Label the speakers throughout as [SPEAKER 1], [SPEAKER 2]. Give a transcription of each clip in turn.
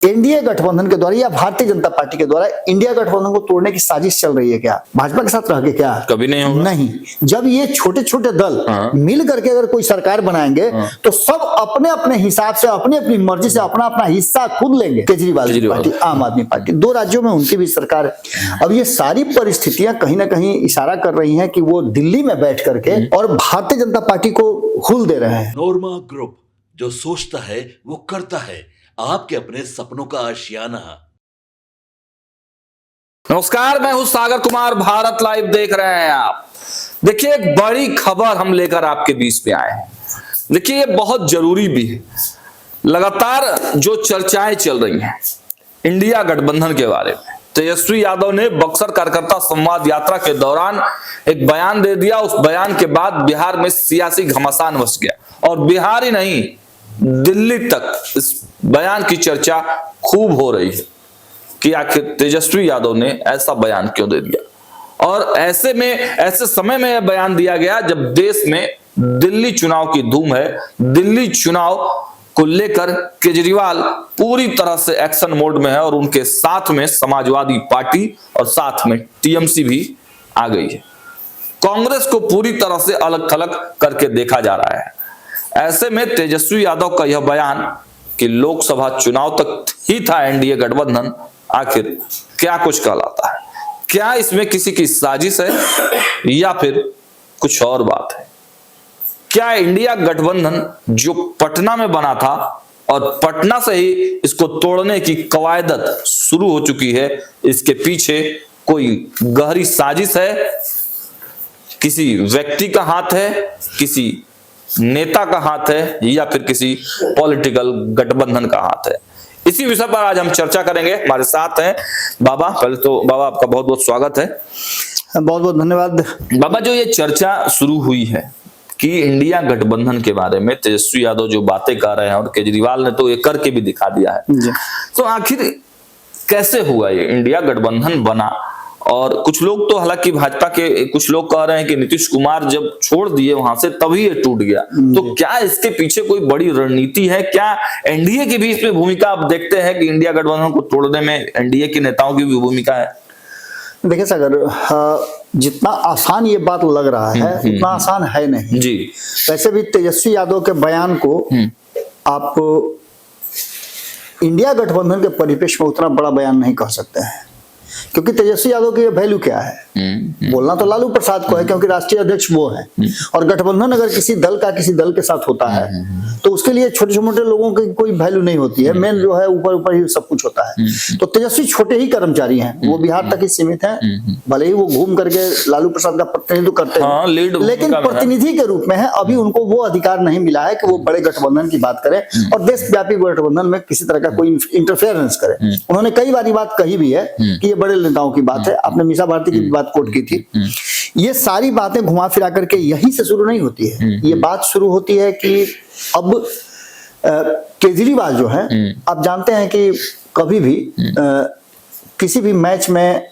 [SPEAKER 1] NDA गठबंधन के द्वारा या भारतीय जनता पार्टी के द्वारा इंडिया गठबंधन को तोड़ने की साजिश चल रही है क्या? भाजपा के साथ रह के क्या?
[SPEAKER 2] कभी नहीं होगा।
[SPEAKER 1] नहीं, जब ये छोटे छोटे दल मिल करके अगर कोई सरकार बनाएंगे तो सब अपने अपने हिसाब से अपनी अपनी मर्जी से अपना अपना हिस्सा खुद लेंगे। केजरीवाल पार्टी, आम आदमी पार्टी, 2 राज्यों में उनकी भी सरकार है। अब ये सारी परिस्थितियां कहीं ना कहीं इशारा कर रही हैं कि वो दिल्ली में बैठ करके और भारतीय जनता पार्टी को हुल दे रहे हैं।
[SPEAKER 3] नोरमा ग्रुप, जो सोचता है वो करता है, आपके अपने सपनों का आशियाना।
[SPEAKER 2] नमस्कार, मैं हूं सागर कुमार, भारत लाइव देख रहे हैं आप। देखिए, एक बड़ी खबर हम लेकर आपके बीच में आए हैं। देखिए, ये बहुत जरूरी भी है। लगातार जो चर्चाएं चल रही हैं इंडिया गठबंधन के बारे में, तेजस्वी यादव ने बक्सर कार्यकर्ता संवाद यात्रा के दौरान एक बयान दे दिया। उस बयान के बाद बिहार में सियासी घमासान मच गया और बिहार ही नहीं, दिल्ली तक इस बयान की चर्चा खूब हो रही है कि आखिर तेजस्वी यादव ने ऐसा बयान क्यों दे दिया। और ऐसे समय में यह बयान दिया गया जब देश में दिल्ली चुनाव की धूम है। दिल्ली चुनाव को लेकर केजरीवाल पूरी तरह से एक्शन मोड में है और उनके साथ में समाजवादी पार्टी और साथ में टीएमसी भी आ गई है। कांग्रेस को पूरी तरह से अलग थलग करके देखा जा रहा है। ऐसे में तेजस्वी यादव का यह बयान कि लोकसभा चुनाव तक ही था एनडीए गठबंधन, आखिर क्या कुछ कहलाता है? क्या इसमें किसी की साजिश है या फिर कुछ और बात है? क्या इंडिया गठबंधन जो पटना में बना था और पटना से ही इसको तोड़ने की कवायदत शुरू हो चुकी है, इसके पीछे कोई गहरी साजिश है? किसी व्यक्ति का हाथ है, किसी नेता का हाथ है या फिर किसी पॉलिटिकल गठबंधन का हाथ है? इसी विषय पर आज हम चर्चा करेंगे। हमारे साथ हैं बाबा। पहले तो बाबा, आपका बहुत बहुत स्वागत है।
[SPEAKER 1] बहुत बहुत धन्यवाद।
[SPEAKER 2] बाबा, जो ये चर्चा शुरू हुई है कि इंडिया गठबंधन के बारे में तेजस्वी यादव जो बातें कर रहे हैं और केजरीवाल ने तो ये करके भी दिखा दिया है, तो आखिर कैसे हुआ ये इंडिया गठबंधन बना? और कुछ लोग तो, हालांकि भाजपा के कुछ लोग कह रहे हैं कि नीतीश कुमार जब छोड़ दिए वहां से तभी ये टूट गया। तो क्या इसके पीछे कोई बड़ी रणनीति है? क्या एनडीए की भी इसमें भूमिका आप देखते हैं कि इंडिया गठबंधन को तोड़ने में एनडीए के नेताओं की भी भूमिका है?
[SPEAKER 1] देखिए सागर, जितना आसान ये बात लग रहा है उतना आसान है नहीं
[SPEAKER 2] जी।
[SPEAKER 1] वैसे भी तेजस्वी यादव के बयान को आप इंडिया गठबंधन के परिप्रेक्ष्य में उतना बड़ा बयान नहीं कह सकते हैं, क्योंकि तेजस्वी यादव की वैल्यू क्या है? बोलना तो लालू प्रसाद को है, क्योंकि राष्ट्रीय अध्यक्ष वो है। और गठबंधन अगर किसी दल का किसी दल के साथ होता है तो उसके लिए छोटे छोटे लोगों की कोई वैल्यू नहीं होती है। मेन जो है ऊपर ऊपर ही सब कुछ होता है। तो तेजस्वी छोटे ही कर्मचारी हैं, वो बिहार तक ही सीमित हैं। भले ही वो घूम करके लालू प्रसाद का प्रतिनिधित्व करते हैं, लेकिन प्रतिनिधि के रूप में है। अभी उनको वो अधिकार नहीं मिला है कि वो बड़े गठबंधन की बात करें और देशव्यापी गठबंधन में किसी तरह का कोई इंटरफेरेंस करे। उन्होंने कई बार ये बात कही भी है कि ये बड़े नेताओं की बात है। आपने मीसा भारती की बात कोट की थी। ये सारी बातें घुमा फिरा करके यहीं से शुरू नहीं होती है। ये बात शुरू होती है कि अब केजरीवाल जो है, आप जानते हैं कि कभी भी किसी भी मैच में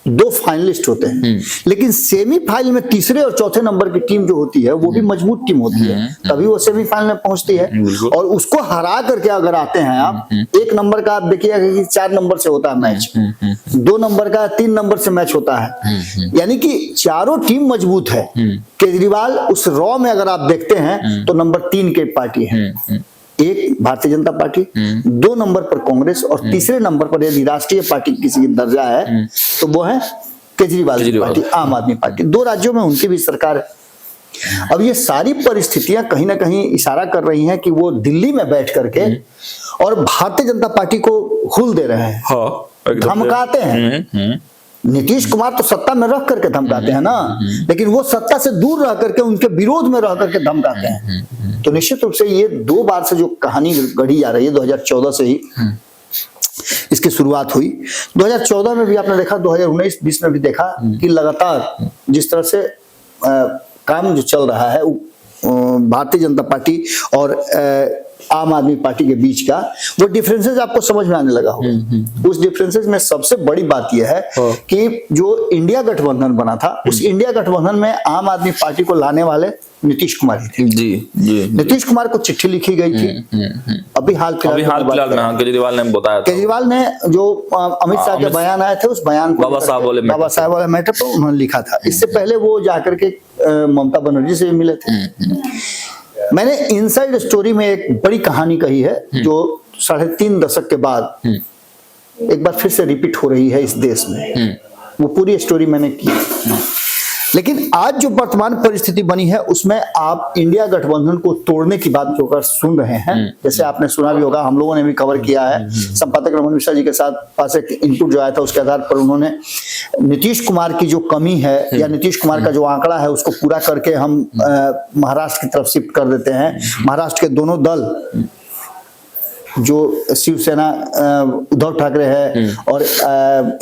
[SPEAKER 1] 2 फाइनलिस्ट होते हैं, लेकिन सेमीफाइनल में तीसरे और चौथे नंबर की टीम जो होती है वो भी मजबूत टीम होती है, तभी वो सेमीफाइनल में पहुंचती है। और उसको हरा करके अगर आते हैं आप, 1 नंबर का आप देखिएगा कि 4 नंबर से होता है मैच, 2 नंबर का 3 नंबर से मैच होता है, यानी कि चारों टीम मजबूत है। केजरीवाल उस रॉ में अगर आप देखते हैं तो नंबर 3 के पार्टी है। 1 भारतीय जनता पार्टी, 2 नंबर पर कांग्रेस और तीसरे नंबर पर यदि राष्ट्रीय पार्टी किसी की दर्जा है तो वो है केजरीवाल पार्टी, आम आदमी पार्टी। 2 राज्यों में उनकी भी सरकार है। अब ये सारी परिस्थितियां कहीं ना कहीं इशारा कर रही हैं कि वो दिल्ली में बैठ करके और भारतीय जनता पार्टी को हुल दे रहे हैं, धमकाते हैं। नीतीश कुमार तो सत्ता में रह करके धमकाते हैं ना, लेकिन वो सत्ता से दूर रह करके उनके विरोध में रह करके धमकाते हैं। तो निश्चित रूप से ये 2 बार से जो कहानी गढ़ी जा रही है, 2014 से ही इसकी शुरुआत हुई। 2014 में भी आपने देखा, 2019-20 में भी देखा कि लगातार जिस तरह से काम जो चल रहा है भारतीय जनता पार्टी और आम आदमी पार्टी के बीच का, वो डिफरेंसेस आपको समझ में आने लगा होगा। उस डिफरेंसेस में सबसे बड़ी बात यह है कि जो इंडिया गठबंधन बना था, उस इंडिया गठबंधन में आम आदमी पार्टी को लाने वाले नीतीश कुमार ही थे।
[SPEAKER 2] जी।
[SPEAKER 1] नीतीश कुमार को चिट्ठी लिखी गई थी अभी हाल फिलहाल में,
[SPEAKER 2] केजरीवाल ने बताया,
[SPEAKER 1] केजरीवाल ने जो अमित शाह के बयान आए थे उस बयान को बाबा साहब वाले मैटर पर उन्होंने लिखा था। इससे पहले वो जाकर के ममता बनर्जी से भी मिले थे। मैंने इनसाइड स्टोरी में एक बड़ी कहानी कही है जो 3.5 दशक के बाद एक बार फिर से रिपीट हो रही है इस देश में। वो पूरी स्टोरी मैंने की। लेकिन आज जो वर्तमान परिस्थिति बनी है उसमें आप इंडिया गठबंधन को तोड़ने की बात जो कर सुन रहे हैं, जैसे आपने सुना भी होगा, हम लोगों ने भी कवर किया है। संपादक रमन मिश्रा जी के साथ पास एक इनपुट जो आया था उसके आधार पर उन्होंने नीतीश कुमार की जो कमी है या नीतीश कुमार का जो आंकड़ा है उसको पूरा करके हम महाराष्ट्र की तरफ शिफ्ट कर देते हैं। महाराष्ट्र के दोनों दल जो शिवसेना उद्धव ठाकरे है और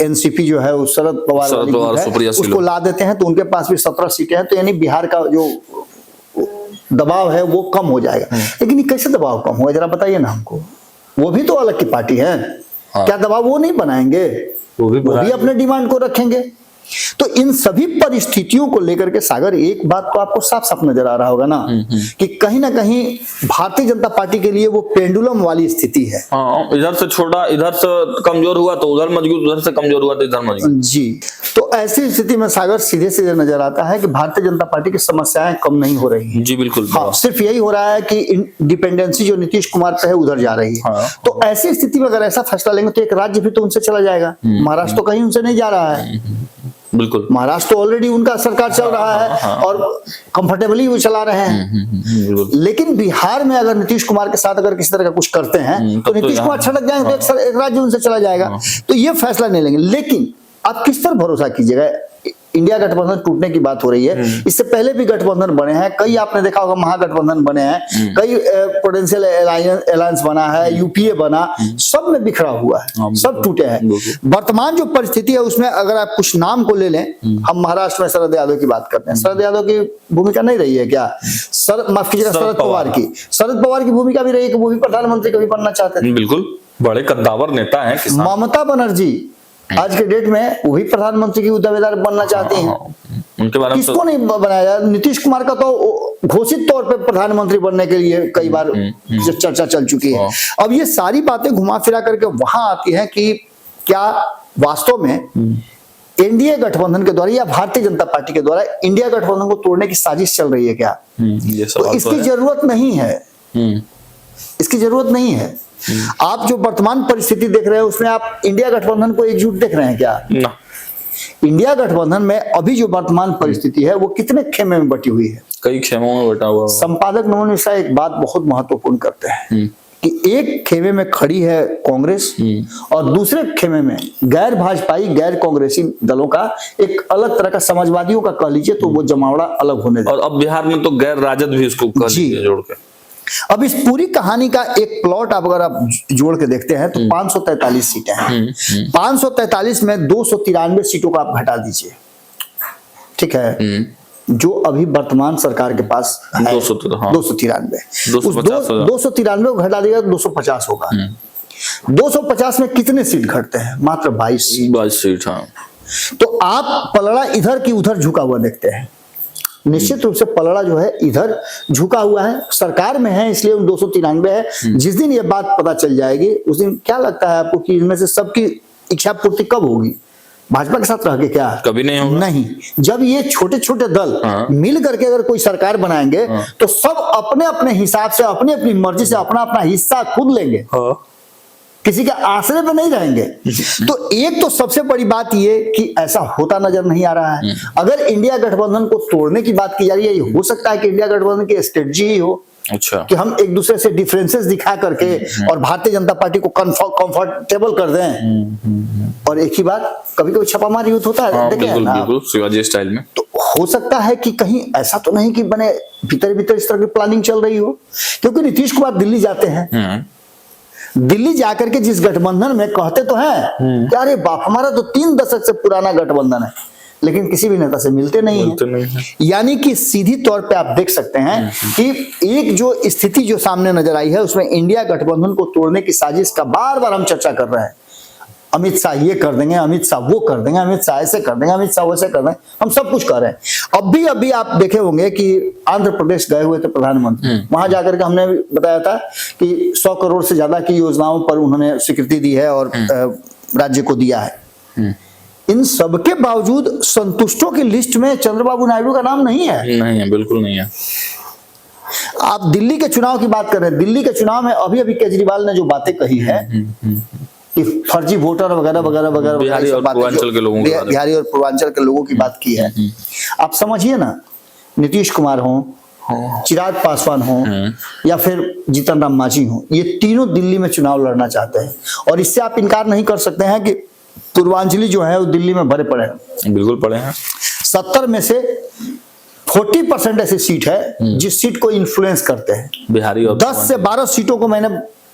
[SPEAKER 1] एनसीपी जो है शरद पवार उसको ला देते हैं, तो उनके पास भी 17 सीटें हैं। तो यानी बिहार का जो दबाव है वो कम हो जाएगा। लेकिन ये कैसे दबाव कम होगा जरा बताइए ना हमको। वो भी तो अलग की पार्टी है, क्या दबाव वो नहीं बनाएंगे? वो भी अपने डिमांड को रखेंगे। तो इन सभी परिस्थितियों को लेकर के सागर एक बात तो आपको साफ साफ नजर आ रहा होगा ना कि कहीं ना कहीं भारतीय जनता पार्टी के लिए वो पेंडुलम वाली स्थिति है।
[SPEAKER 2] इधर से छोटा, इधर से कमजोर हुआ तो उधर मजबूत, उधर से कमजोर हुआ तो इधर मजबूत।
[SPEAKER 1] जी, तो ऐसी स्थिति में सागर सीधे सीधे नजर आता है कि भारतीय जनता पार्टी की समस्याएं कम नहीं हो रही है।
[SPEAKER 2] जी बिल्कुल।
[SPEAKER 1] हाँ, सिर्फ यही हो रहा है कि डिपेंडेंसी जो नीतीश कुमार पे है उधर जा रही है। तो ऐसी स्थिति में अगर ऐसा फैसला लेंगे तो एक राज्य भी तो उनसे चला जाएगा। महाराष्ट्र तो कहीं उनसे नहीं जा रहा है।
[SPEAKER 2] बिल्कुल,
[SPEAKER 1] महाराष्ट्र तो ऑलरेडी उनका सरकार चल रहा है और कंफर्टेबली वो चला रहे हैं। लेकिन बिहार में अगर नीतीश कुमार के साथ अगर किसी तरह का कुछ करते हैं तो नीतीश कुमार छटक जाएंगे तो एक राज्य उनसे चला जाएगा। तो ये फैसला नहीं लेंगे। लेकिन आप किस पर भरोसा कीजिएगा? इंडिया गठबंधन टूटने की बात हो रही है। इससे पहले भी गठबंधन बने हैं, कई आपने देखा होगा महागठबंधन बने हैं, कई पोटेंशियल अलायंस बना है, यूपीए बना, सब में बिखरा हुआ है, सब टूटे हैं। वर्तमान जो परिस्थिति है उसमें अगर आप कुछ नाम को ले लें, हम महाराष्ट्र में शरद यादव की बात करते हैं। शरद यादव की भूमिका नहीं रही है क्या? माफ कीजिएगा, शरद पवार की भूमिका भी रही है कि वो भी प्रधानमंत्री कभी बनना चाहते थे।
[SPEAKER 2] बिल्कुल, बड़े कद्दावर नेता है।
[SPEAKER 1] ममता बनर्जी आज के डेट में वो भी प्रधानमंत्री की दावेदार बनना चाहती हैं।
[SPEAKER 2] उनके बारे में
[SPEAKER 1] किसको नहीं बनाया? नीतीश कुमार का तो घोषित तौर पे प्रधानमंत्री बनने के लिए कई बार चर्चा चल चुकी है। अब ये सारी बातें घुमा फिरा करके वहां आती है कि क्या वास्तव में एनडीए गठबंधन के द्वारा या भारतीय जनता पार्टी के द्वारा इंडिया गठबंधन को तोड़ने की साजिश चल रही है क्या? तो इसकी जरूरत नहीं है, इसकी जरूरत नहीं है। आप जो वर्तमान परिस्थिति देख रहे हैं उसमें आप इंडिया गठबंधन को एकजुट देख रहे हैं क्या? ना। इंडिया गठबंधन में अभी जो वर्तमान परिस्थिति है वो कितने खेमे में बटी हुई है?
[SPEAKER 2] कई खेमों में बटा हुआ।
[SPEAKER 1] संपादक रमन मिश्रा एक बात बहुत महत्वपूर्ण करते हैं कि एक खेमे में खड़ी है कांग्रेस और दूसरे खेमे में गैर भाजपाई गैर कांग्रेसी दलों का एक अलग तरह का, समाजवादियों का कह लीजिए तो वो जमावड़ा अलग होने
[SPEAKER 2] और अब बिहार में तो गैर राजद भी इसको कह लीजिए जोड़ के।
[SPEAKER 1] अब इस पूरी कहानी का एक प्लॉट अगर आप जोड़ के देखते हैं तो 543 सीटें हैं। 543 में 293 सीटों को आप घटा दीजिए, ठीक है, जो अभी वर्तमान सरकार के पास है 293। 293 को घटा दिया तो 250 होगा। 250 में कितने सीट घटते हैं? मात्र 22
[SPEAKER 2] सीट। हाँ, तो
[SPEAKER 1] आप पलड़ा इधर की उधर झुका हुआ देखते हैं। निश्चित रूप से पलड़ा जो है इधर झुका हुआ है, सरकार में है इसलिए 293 है। जिस दिन ये बात पता चल जाएगी उस दिन क्या लगता है आपको कि इनमें से सबकी इच्छा पूर्ति कब होगी? भाजपा के साथ रह के क्या?
[SPEAKER 2] कभी नहीं होगा।
[SPEAKER 1] नहीं, जब ये छोटे छोटे दल मिल करके अगर कोई सरकार बनाएंगे तो सब अपने अपने हिसाब से, अपनी अपनी मर्जी से अपना अपना हिस्सा खुद लेंगे, किसी के आश्रय पे नहीं रहेंगे। तो एक तो सबसे बड़ी बात ये कि ऐसा होता नजर नहीं आ रहा है। अगर इंडिया गठबंधन को तोड़ने की बात की जा रही है, ये हो सकता है कि इंडिया गठबंधन की स्ट्रेटजी ही हो।
[SPEAKER 2] अच्छा, कि
[SPEAKER 1] हम एक दूसरे से डिफरेंसेस दिखा करके और भारतीय जनता पार्टी को कंफर्टेबल कर दें। और एक ही बात, कभी कभी छापामार युद्ध होता है,
[SPEAKER 2] बिल्कुल शिवाजी स्टाइल में।
[SPEAKER 1] तो हो सकता है कि कहीं ऐसा तो नहीं कि बने भीतर भीतर इस तरह की प्लानिंग चल रही हो, क्योंकि नीतीश कुमार दिल्ली जाते हैं। दिल्ली जाकर के जिस गठबंधन में कहते तो हैं कि अरे बाप, हमारा तो 3 दशक से पुराना गठबंधन है, लेकिन किसी भी नेता से मिलते नहीं हैं। यानी कि सीधी तौर पे आप देख सकते हैं कि एक जो स्थिति जो सामने नजर आई है उसमें इंडिया गठबंधन को तोड़ने की साजिश का बार बार हम चर्चा कर रहे हैं। अमित शाह ये कर देंगे, अमित शाह वो कर देंगे, अमित शाह ऐसे कर देंगे, अमित शाह वैसे कर देंगे, हम सब कुछ कर रहे हैं। अभी आप देखे होंगे कि आंध्र प्रदेश गए हुए थे प्रधानमंत्री, वहां जाकर के हमने बताया था कि 100 करोड़ से ज्यादा की योजनाओं पर उन्होंने स्वीकृति दी है और राज्य को दिया है। इन सबके बावजूद संतुष्टों की लिस्ट में चंद्रबाबू नायडू का नाम नहीं है।
[SPEAKER 2] नहीं है, बिल्कुल नहीं है।
[SPEAKER 1] आप दिल्ली के चुनाव की बात कर रहे हैं, दिल्ली के चुनाव में अभी केजरीवाल ने जो बातें कही है कि फर्जी वोटर वगैरह वगैरह वगैरह
[SPEAKER 2] बिहारी और पूर्वांचल के लोगों की
[SPEAKER 1] बिहारी और पूर्वांचल के लोगों की बात की है। आप समझिए ना, नीतीश कुमार हो, चिराग पासवान हो या फिर जीतन राम मांझी हो, ये तीनों दिल्ली में चुनाव लड़ना चाहते हैं और इससे आप इनकार नहीं कर सकते हैं कि पूर्वांचली जो है वो दिल्ली में भरे पड़े हैं।
[SPEAKER 2] बिल्कुल पड़े हैं।
[SPEAKER 1] 70 में से 40% ऐसी सीट है जिस सीट को इन्फ्लुएंस करते हैं।
[SPEAKER 2] बिहारी और
[SPEAKER 1] 10 से 12 सीटों को मैंने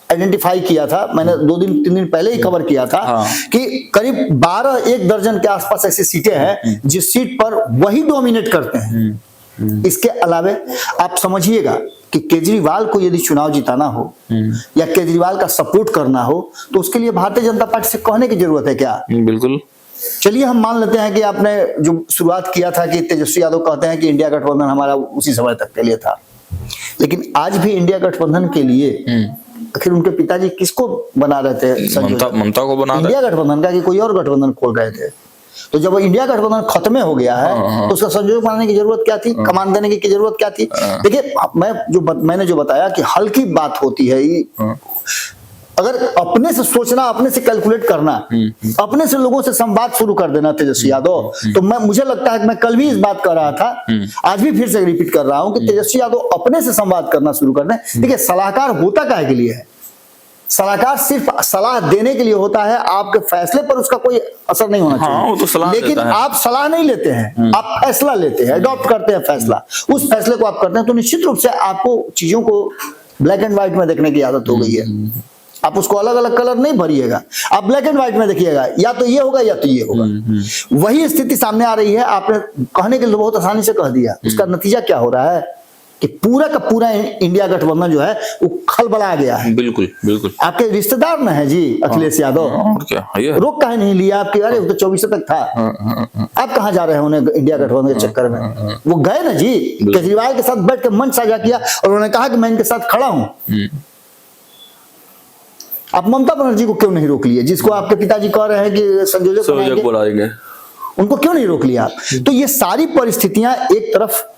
[SPEAKER 1] आइडेंटिफाई किया था, मैंने 2-3 दिन पहले ही कवर किया था कि करीब 12-1 दर्जन के आसपास ऐसी सीटें हैं जिस सीट पर वही डोमिनेट करते हैं। इसके अलावे आप समझिएगा कि केजरीवाल को यदि चुनाव जिताना हो या केजरीवाल का सपोर्ट करना हो तो उसके लिए भारतीय जनता पार्टी से कहने की जरूरत है क्या?
[SPEAKER 2] बिल्कुल।
[SPEAKER 1] चलिए हम मान लेते हैं कि आपने जो शुरुआत किया था कि तेजस्वी यादव कहते हैं कि इंडिया गठबंधन हमारा उसी समय तक के लिए था, लेकिन आज भी इंडिया गठबंधन के लिए आखिर उनके पिताजी किसको बना रहे थे?
[SPEAKER 2] ममता को बना
[SPEAKER 1] इंडिया गठबंधन का कि कोई और गठबंधन खोल रहे थे? तो जब इंडिया गठबंधन खत्म हो गया है तो उसका संयोजक बनाने की जरूरत क्या थी? कमान देने की जरूरत क्या थी? देखिए मैंने जो बताया कि हल्की बात होती है, अगर अपने से सोचना, अपने से कैलकुलेट करना, अपने से लोगों से संवाद शुरू कर देना तेजस्वी यादव, तो मुझे लगता है कि मैं कल भी इस बात कर रहा था, आज भी फिर से रिपीट कर रहा हूं कि तेजस्वी यादव अपने से संवाद करना शुरू कर दें। देखिए सलाहकार होता काहे के लिए है? सलाहकार सिर्फ सलाह देने के लिए होता है, आपके फैसले पर उसका कोई असर नहीं होना चाहिए।
[SPEAKER 2] वो तो सलाह
[SPEAKER 1] लेकिन आप सलाह नहीं लेते हैं, आप फैसला लेते हैं, अडॉप्ट करते हैं फैसला, उस फैसले को आप करते हैं तो निश्चित रूप से आपको चीजों को ब्लैक एंड व्हाइट में देखने की आदत हो गई है। आप उसको अलग अलग कलर नहीं भरिएगा, आप ब्लैक एंड व्हाइट में देखिएगा, या तो ये होगा या तो ये होगा। वही स्थिति सामने आ रही है। आपने कहने के लिए बहुत आसानी से कह दिया, उसका नतीजा क्या हो रहा है कि पूरा का पूरा इंडिया गठबंधन जो है वो खलबला गया है।
[SPEAKER 2] बिल्कुल बिल्कुल।
[SPEAKER 1] आपके रिश्तेदार न है जी अखिलेश यादव,
[SPEAKER 2] और क्या
[SPEAKER 1] रोक काहे नहीं लिया आपके? अरे वो तो 24 तक था, आप कहाँ जा रहे हैं उन्हें इंडिया गठबंधन के चक्कर में? वो गए ना जी, केजरीवाल के साथ बैठ के मंच साझा किया और उन्होंने कहा कि मैं इनके साथ खड़ा हूं। आप ममता बनर्जी को क्यों नहीं रोक लिए, जिसको आपके पिताजी कह रहे हैं कि संयोजक
[SPEAKER 2] बुलाएंगे,
[SPEAKER 1] उनको क्यों नहीं रोक लिया? तो ये सारी परिस्थितियां एक तरफ,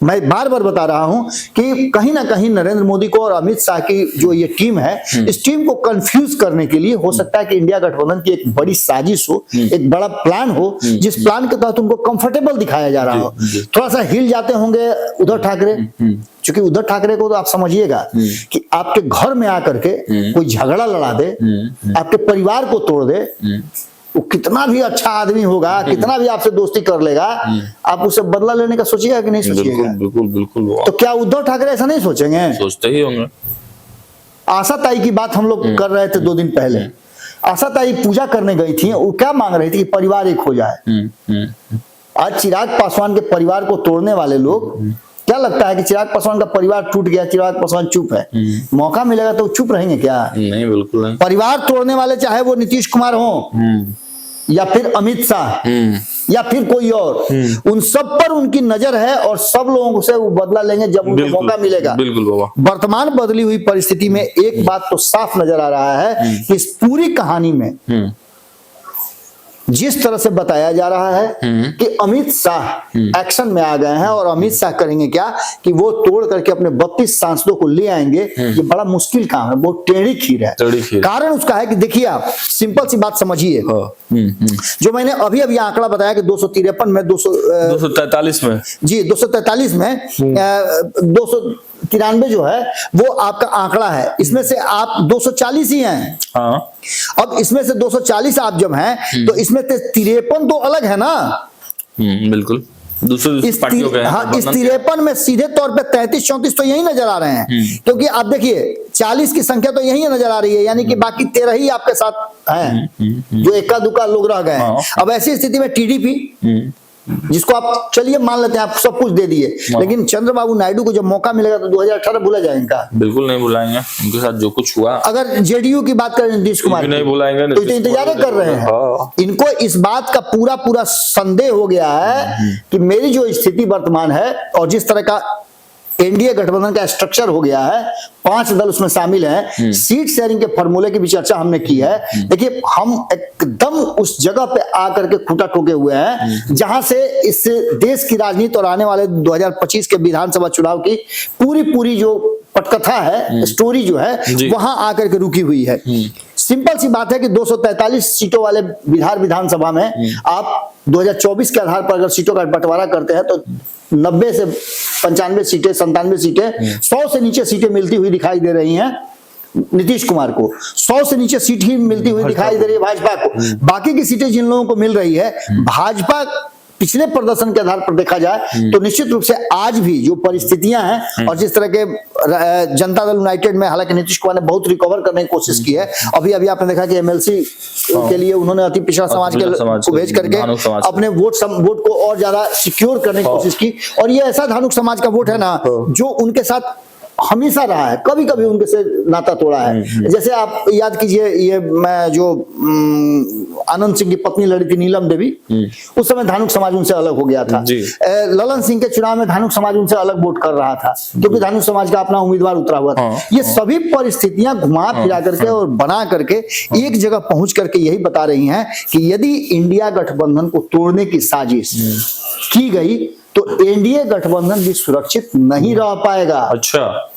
[SPEAKER 1] मैं बार बार बता रहा हूं कि कहीं ना कहीं नरेंद्र मोदी को और अमित शाह की जो ये टीम है, इस टीम को कंफ्यूज करने के लिए हो सकता है कि इंडिया गठबंधन की एक बड़ी साजिश हो, एक बड़ा प्लान हो, जिस प्लान के तहत उनको कंफर्टेबल दिखाया जा रहा हो। थोड़ा सा हिल जाते होंगे उद्धव ठाकरे, क्योंकि उद्धव ठाकरे को तो आप समझिएगा कि आपके घर में आकर के कोई झगड़ा लड़ा दे, आपके परिवार को तोड़ दे, वो कितना भी अच्छा आदमी होगा, कितना भी आपसे दोस्ती कर लेगा, आप उससे बदला लेने का सोचिएगा कि नहीं सोचिएगा?
[SPEAKER 2] बिल्कुल बिल्कुल।
[SPEAKER 1] तो क्या उद्धव ठाकरे ऐसा नहीं सोचेंगे?
[SPEAKER 2] सोचते ही होंगे।
[SPEAKER 1] आशा ताई की बात हम लोग कर रहे थे 2 दिन पहले। आशा ताई पूजा करने गई थी, वो क्या मांग रही थी कि परिवार एक हो जाए। आज चिराग पासवान के परिवार को तोड़ने वाले लोग, क्या लगता है कि चिराग पासवान का परिवार टूट गया, चिराग पासवान चुप है, मौका मिलेगा तो चुप रहेंगे क्या?
[SPEAKER 2] नहीं, बिल्कुल नहीं।
[SPEAKER 1] परिवार तोड़ने वाले चाहे वो नीतीश कुमार हो या फिर अमित शाह या फिर कोई और, उन सब पर उनकी नजर है और सब लोगों से वो बदला लेंगे जब उनको मौका मिलेगा।
[SPEAKER 2] बिल्कुल बाबा।
[SPEAKER 1] वर्तमान बदली हुई परिस्थिति में एक बात तो साफ नजर आ रहा है कि इस पूरी कहानी में जिस तरह से बताया जा रहा है कि अमित शाह एक्शन में आ गए हैं और अमित शाह करेंगे क्या कि वो तोड़ करके अपने 32 सांसदों को ले आएंगे, ये बड़ा मुश्किल काम है, बहुत टेढ़ी खीर है। कारण उसका है कि देखिए आप सिंपल सी बात समझिए, जो मैंने अभी अभी आंकड़ा बताया कि 253 में
[SPEAKER 2] 243 में
[SPEAKER 1] जी 243 में 293 जो है वो आपका आंकड़ा है, इसमें से आप 240 ही हैं।
[SPEAKER 2] हाँ।
[SPEAKER 1] अब इसमें से 240 आप जब हैं तो इसमें 53 तो अलग है ना।
[SPEAKER 2] बिल्कुल।
[SPEAKER 1] इस 53 में सीधे तौर पे 33-34 तो यही नजर आ रहे हैं, क्योंकि आप देखिए 40 की संख्या तो यही नजर आ रही है, यानी कि बाकी 13 ही आपके साथ हैं जो इक्का दुक्का लोग रह गए हैं। अब ऐसी स्थिति में टीडीपी जिसको आप चलिए मान लेते हैं, आप सब कुछ दे दिए, लेकिन चंद्रबाबु नायडू को जब मौका मिलेगा तो 2018 भूला जाएगा?
[SPEAKER 2] बिल्कुल नहीं भुलाएंगे, उनके साथ जो कुछ हुआ।
[SPEAKER 1] अगर जेडीयू की बात करें नीतीश कुमार,
[SPEAKER 2] नहीं भुलाएंगे,
[SPEAKER 1] तो इंतजार कर रहे हैं। इनको इस बात का पूरा संदेह हो गया है कि मेरी जो स्थिति वर्तमान है और जिस तरह का एनडीए गठबंधन का स्ट्रक्चर हो गया है, 5 दल उसमें शामिल हैं, सीट शेयरिंग के फॉर्मूले की भी चर्चा हमने की है। देखिए, हम एकदम उस जगह पे आकर के खूंटा ठोके हुए हैं जहां से इस देश की राजनीति और आने वाले 2025 के विधानसभा चुनाव की पूरी जो पटकथा है, स्टोरी जो है, वहां आकर के रुकी हुई है। सिंपल सी बात है कि 243 सीटों वाले बिहार विधानसभा में आप 2024 के आधार पर अगर सीटों का बंटवारा करते हैं तो 90 से 95 सीटें, 97 सीटें, 100 से नीचे सीटें मिलती हुई दिखाई दे रही हैं नीतीश कुमार को। 100 से नीचे सीट ही मिलती हुई दिखाई दे रही है भाजपा को। बाकी की सीटें जिन लोगों को मिल रही है, भाजपा पिछले प्रदर्शन के आधार पर देखा जाए तो निश्चित रूप से आज भी जो परिस्थितियां हैं और जिस तरह के जनता दल यूनाइटेड में, हालांकि नीतीश कुमार ने बहुत रिकवर करने की कोशिश की है। अभी आपने देखा कि एमएलसी के लिए उन्होंने अति पिछड़ा समाज को भेज करके अपने वोट को और ज्यादा सिक्योर करने की कोशिश की। और ये ऐसा धानुक समाज का वोट है ना जो उनके साथ हमेशा रहा है, कभी कभी उनके से नाता तोड़ा है। जैसे आप याद कीजिए, ये मैं जो आनंद सिंह की पत्नी लड़ी थी नीलम देवी, उस समय धानुक समाज उनसे अलग हो गया था। ललन सिंह के चुनाव में धानुक समाज उनसे अलग वोट कर रहा था क्योंकि धानुक समाज का अपना उम्मीदवार उतरा हुआ था। ये सभी परिस्थितियां घुमा फिरा करके और बना करके एक जगह पहुंच करके यही बता रही हैं कि यदि इंडिया गठबंधन को तोड़ने की साजिश की गई तो एनडीए गठबंधन भी सुरक्षित नहीं रह पाएगा।
[SPEAKER 2] अच्छा,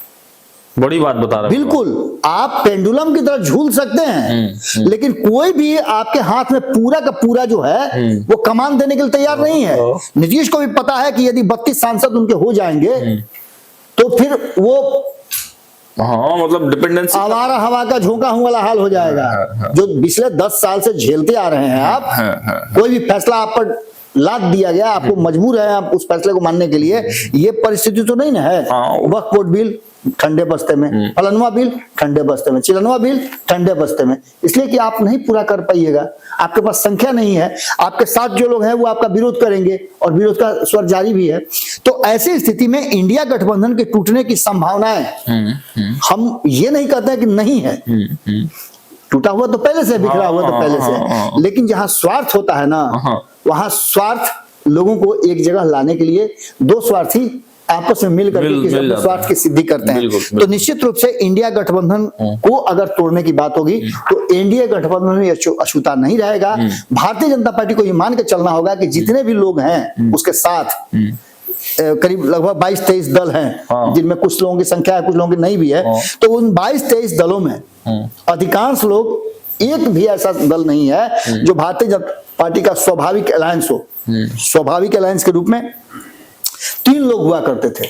[SPEAKER 2] बड़ी बात बता रहे हैं।
[SPEAKER 1] बिल्कुल, आप पेंडुलम की तरह झूल सकते हैं लेकिन कोई भी आपके हाथ में पूरा का पूरा जो है वो कमान देने के लिए तैयार नहीं है। नीतीश को भी पता है कि यदि 32 सांसद उनके हो जाएंगे तो फिर वो
[SPEAKER 2] मतलब डिपेंडेंसी,
[SPEAKER 1] आवारा हवा का झोंका हूं वाला हाल हो जाएगा। जो पिछले 10 साल से झेलते आ रहे हैं आप, कोई भी फैसला आप पर लाद दिया गया, आपको मजबूर है आप उस फैसले को मानने के लिए, ये परिस्थिति तो नहीं ना है। वक्फ बोर्ड बिल ठंडे बस्ते में, फलनवा बिल ठंडे बस्ते में, चिलनवा बिल ठंडे बस्ते में, इसलिए कि आप नहीं पूरा कर पाइएगा, आपके पास संख्या नहीं है, आपके साथ जो लोग हैं वो आपका विरोध करेंगे और विरोध का स्वर जारी भी है। तो ऐसी स्थिति में इंडिया गठबंधन के टूटने की संभावनाएं, हम ये नहीं कहते हैं कि नहीं है, टूटा हुआ तो पहले से, बिखरा हुआ तो पहले से, लेकिन जहां स्वार्थ होता है ना, वहां स्वार्थ लोगों को एक जगह लाने के लिए दो स्वार्थी आपस में मिल करके स्वार्थ की सिद्धि करते हैं। तो निश्चित रूप से इंडिया गठबंधन को अगर तोड़ने की बात होगी तो एनडीए गठबंधन में अछूता नहीं रहेगा। भारतीय जनता पार्टी को ये मान के चलना होगा कि जितने भी लोग हैं उसके साथ, करीब लगभग 22-23 दल हैं जिनमें कुछ लोगों की संख्या है, कुछ लोगों की नहीं भी है, तो उन 22-23 दलों में अधिकांश लोग, एक भी ऐसा दल नहीं है जो भारतीय जनता पार्टी का स्वाभाविक अलायंस हो। स्वाभाविक अलायंस के रूप में 3 लोग हुआ करते थे,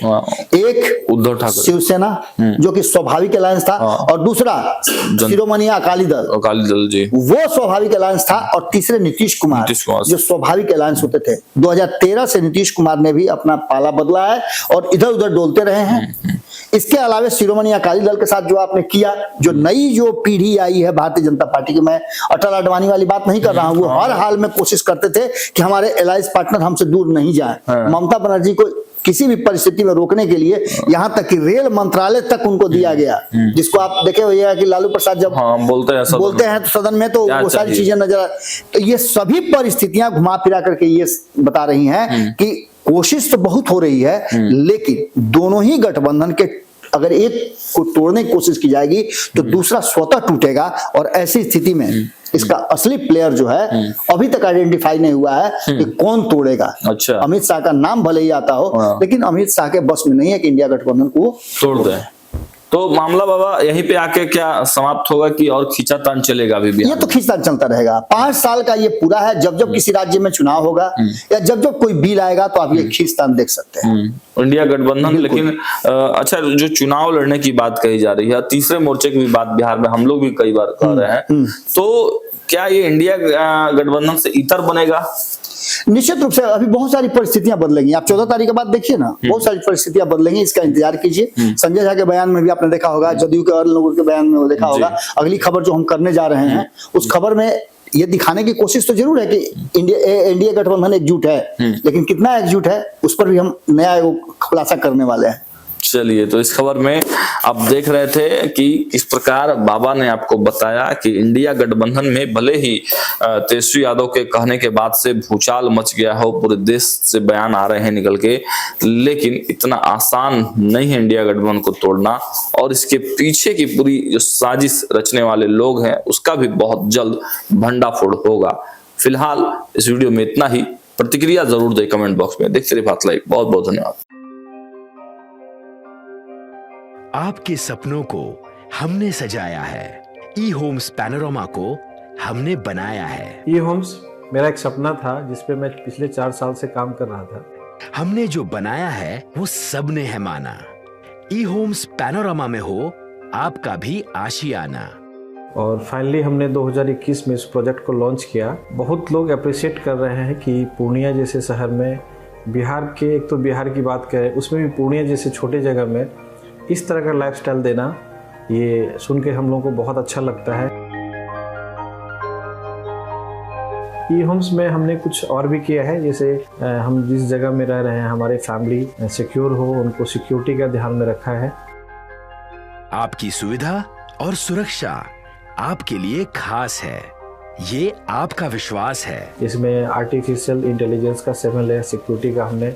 [SPEAKER 1] एक
[SPEAKER 2] उद्धव ठाकरे,
[SPEAKER 1] शिवसेना जो कि स्वाभाविक अलायंस था, और दूसरा शिरोमणि अकाली दल जी, वो स्वाभाविक अलायंस था, और तीसरे नीतीश कुमार जो स्वाभाविक अलायंस होते थे। 2013 से नीतीश कुमार ने भी अपना पाला बदला है और इधर उधर डोलते रहे हैं। इसके अलावा शिरोमणि अकाली दल के साथ जो आपने किया, जो नई जो पीढ़ी आई है भारतीय जनता पार्टी की, मैं अटल आडवाणी वाली बात नहीं कर रहा हूं, वो हर हाल में कोशिश करते थे कि हमारे एलायंस पार्टनर हमसे दूर नहीं जाए। ममता बनर्जी को किसी भी परिस्थिति में रोकने के लिए यहां तक कि रेल मंत्रालय तक उनको दिया गया, जिसको आप देखे हुए कि लालू प्रसाद जब बोलते हैं तो सदन में तो वो सारी चीजें नजर, तो ये सभी परिस्थितियां घुमा फिरा करके ये बता रही हैं कि कोशिश तो बहुत हो रही है, लेकिन दोनों ही गठबंधन के अगर एक को तोड़ने की कोशिश की जाएगी तो दूसरा स्वतः टूटेगा। और ऐसी स्थिति में इसका असली प्लेयर जो है अभी तक आइडेंटिफाई नहीं हुआ है कि कौन तोड़ेगा।
[SPEAKER 2] अच्छा,
[SPEAKER 1] अमित शाह का नाम भले ही आता हो, लेकिन अमित शाह के बस में नहीं है कि इंडिया गठबंधन को
[SPEAKER 2] तोड़ दे। तो मामला बाबा यहीं पे आके क्या समाप्त होगा कि और खींचातान चलेगा अभी भी?
[SPEAKER 1] ये तो खींचतान चलता रहेगा। 5 साल का ये पूरा है। जब जब किसी राज्य में चुनाव होगा या जब जब कोई बिल आएगा तो आप ये खींचतान देख सकते हैं।
[SPEAKER 2] इंडिया गठबंधन, लेकिन अच्छा, जो चुनाव लड़ने की बात कही जा रही है, तीसरे मोर्चे की भी बात बिहार में हम लोग भी कई बार कह रहे हैं, तो क्या ये इंडिया गठबंधन से इतर बनेगा?
[SPEAKER 1] निश्चित रूप से अभी बहुत सारी परिस्थितियां बदलेंगी। आप 14 तारीख के बाद देखिए ना, बहुत सारी परिस्थितियां बदलेंगी, इसका इंतजार कीजिए। संजय झा के बयान में भी आपने देखा होगा, जदयू के और लोगों के बयान में देखा होगा। अगली खबर जो हम करने जा रहे हैं उस खबर में ये दिखाने की कोशिश तो जरूर है कि इंडिया गठबंधन एकजुट है, लेकिन कितना एकजुट है उस पर भी हम नया खुलासा करने वाले हैं।
[SPEAKER 2] चलिए, तो इस खबर में आप देख रहे थे कि किस प्रकार बाबा ने आपको बताया कि इंडिया गठबंधन में भले ही तेजस्वी यादव के कहने के बाद से भूचाल मच गया हो, पूरे देश से बयान आ रहे हैं निकल के, लेकिन इतना आसान नहीं है इंडिया गठबंधन को तोड़ना, और इसके पीछे की पूरी जो साजिश रचने वाले लोग हैं उसका भी बहुत जल्द भंडाफोड़ होगा। फिलहाल इस वीडियो में इतना ही। प्रतिक्रिया जरूर दें कमेंट बॉक्स में। देखते रहिए भारत लाइव। बहुत बहुत धन्यवाद।
[SPEAKER 4] आपके सपनों को हमने सजाया है, ई होम्स पैनोरमा को हमने बनाया है।
[SPEAKER 5] ई होम्स मेरा एक सपना था जिस पे मैं पिछले 4 साल से काम कर रहा था।
[SPEAKER 4] हमने जो बनाया है वो सबने है माना। ई होम्स पैनोरमा में हो आपका भी आशियाना।
[SPEAKER 5] और फाइनली हमने 2021 में इस प्रोजेक्ट को लॉन्च किया। बहुत लोग अप्रिशिएट कर रहे हैं कि पूर्णिया जैसे शहर में, बिहार के, एक तो बिहार की बात करें उसमें भी पूर्णिया जैसे छोटे जगह में इस तरह का लाइफस्टाइल देना, ये सुन के हम लोगों को बहुत अच्छा लगता है। ई होम्स में हमने कुछ और भी किया है, जैसे हम जिस जगह में रह रहे हैं हमारे फैमिली सिक्योर हो, उनको सिक्योरिटी का ध्यान में रखा है।
[SPEAKER 4] आपकी सुविधा और सुरक्षा आपके लिए खास है, ये आपका विश्वास है।
[SPEAKER 5] इसमें आर्टिफिशियल इंटेलिजेंस का 7 लेयर सिक्योरिटी का हमने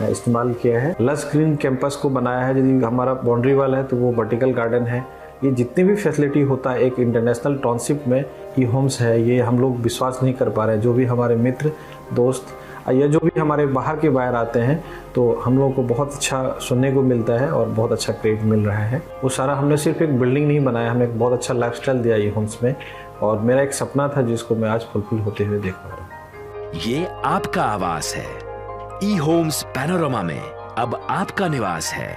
[SPEAKER 5] इस्तेमाल किया है। लस ग्रीन कैंपस को बनाया है। यदि हमारा बाउंड्री वाल है तो वो वर्टिकल गार्डन है। ये जितनी भी फैसिलिटी होता है एक इंटरनेशनल टाउनशिप में ई होम्स है, ये हम लोग विश्वास नहीं कर पा रहे हैं। जो भी हमारे मित्र दोस्त या जो भी हमारे बाहर के बाहर आते हैं तो हम लोगों को बहुत अच्छा सुनने को मिलता है और बहुत अच्छा क्रेडिट मिल रहा है। वो सारा हमने सिर्फ एक बिल्डिंग नहीं बनाया, हमें एक बहुत अच्छा लाइफस्टाइल दिया ई होम्स में, और मेरा एक सपना था जिसको मैं आज फुलफिल होते हुए देख पा रहा हूँ।
[SPEAKER 4] ये आपका आवास है। ई होम्स पैनोरमा में अब आपका निवास है।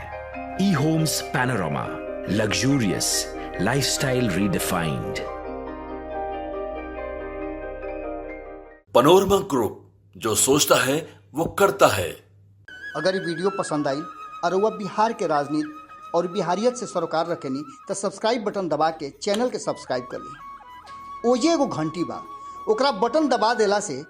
[SPEAKER 4] E Homes Panorama, luxurious lifestyle redefined.
[SPEAKER 3] Panorama Group, जो सोचता है वो करता है।
[SPEAKER 1] अगर ये वीडियो पसंद आई और वह बिहार के राजनीति और बिहारियत से सरोकार रखेनी तो सब्सक्राइब बटन दबा के चैनल के सब्सक्राइब कर ली। ओजे एगो घंटी बा, ओकरा बटन दबा देला से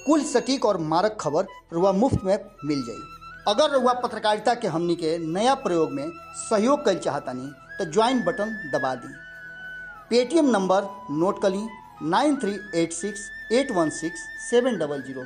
[SPEAKER 1] कुल सटीक और मारक खबर रुआ मुफ्त में मिल जाई। अगर रुआ पत्रकारिता के हमनी के नया प्रयोग में सहयोग कर चाहतानी तो ज्वाइन बटन दबा दी। पेटीएम नंबर नोट कर ली 9386816700।